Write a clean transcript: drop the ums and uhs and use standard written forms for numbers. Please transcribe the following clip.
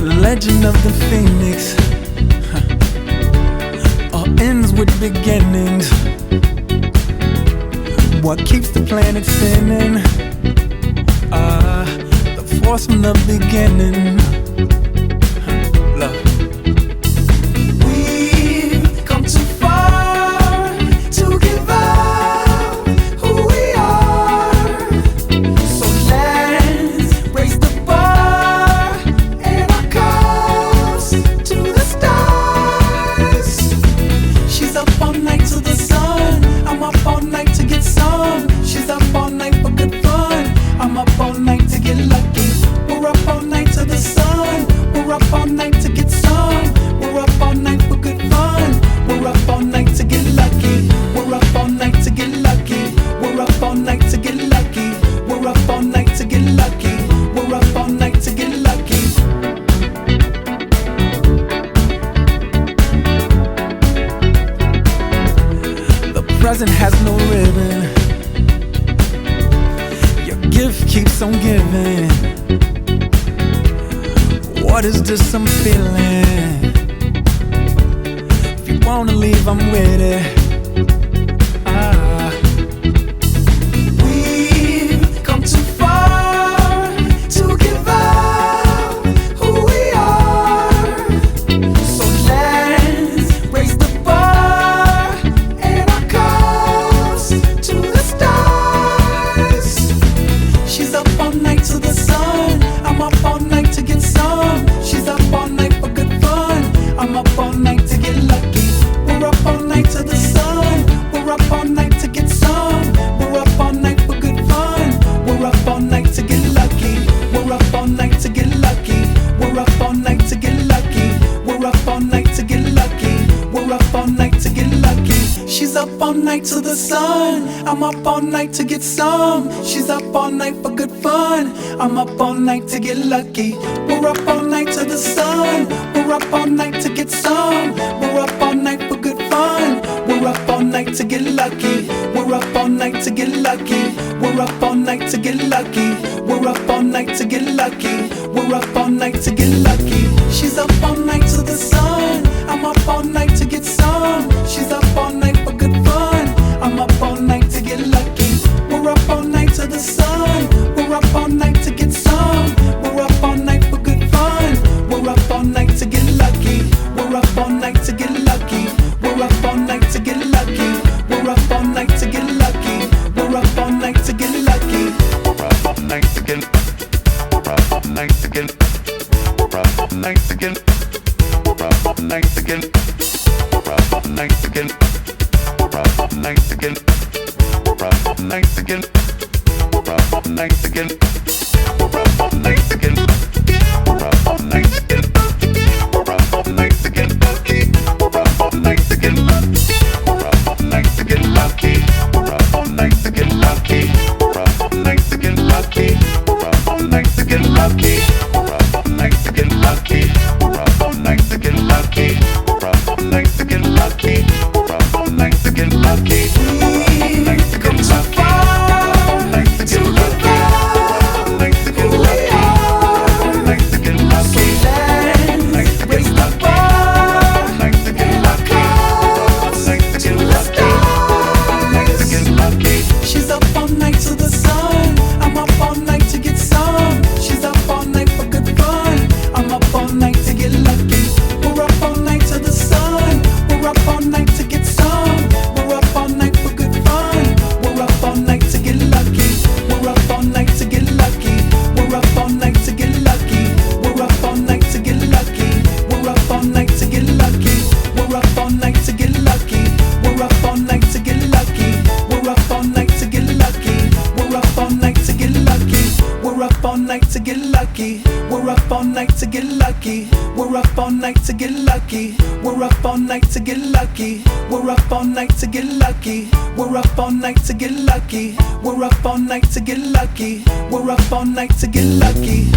the legend of the phoenix, all ends with beginnings. What keeps the planet spinning? The force from the beginning. Love. We've come too far to give up who we are. So let's raise the bar and our cups to the stars. She's up all night to the sun. I'm up all night to get some. She's up all night for good fun. I'm up all night to get lucky. We're up all night to the sun. We're up all night to get some. We're up all night for good fun. We're up all night to get lucky. We're up all night to get lucky. We're up all night to get lucky. We're up all night to get lucky. We're up all night to get lucky. The present has no ribbon. Your gift keeps on giving. What is this I'm feeling? If you wanna leave, I'm with it. We've come too far to give up who we are. So let's raise the bar and our cups to the stars. She's up all night to the sun. I'm up all night to get some. She's up all night for good fun. I'm up all night to get lucky. We're up all night to the sun. We're up all night to get some. We're up all night for good fun. We're up all night to get lucky. We're up all night to get lucky. We're up all night to get lucky. We're up all night to get lucky. We're up all night to get lucky. She's up all night to the sun. I'm up all night to get some. She's up all night for good fun. I'm up all night to get lucky. We're up all night to the sun. We're up all night to get some. We're up all night for good fun. We're up all night to get lucky. We're up all night to get lucky. We're up all night to get lucky. We're up all night to get lucky. We're up all night to get lucky. She's up all night to the sun. I'm up all night to get some. She's up all night for good fun. I'm up all night to get lucky. We're up all night to the sun. We're up all night to get some. We're up all night for good fun. We're up all night to get lucky. We're up all night to get lucky. We're up all night to get lucky. We're up all night to get lucky. We're up all night to get lucky. We're up all night to get. We're up all night to get. We're up all night to get. We're up all night to get. We're up all night to get. We're up all night to get. We're up all night to get. We're up all night to get. We're up all night to get. We're up all night to get. We're up all night to get. We're up all night to get. We're up all night to get lucky. We're up all night to get lucky. We're up all night to get lucky. We're up all night to get lucky. We're up all night to get lucky. We're up all night to get lucky. We're up all night to get lucky. We're up all night to get lucky. We're up all night to get lucky. to get lucky. We're up all night to get lucky. We're up all night to get lucky. We're up all night to get lucky. We're up all night to get lucky. We're up all night to get lucky. We're up all night to get lucky. We're up all night to get lucky.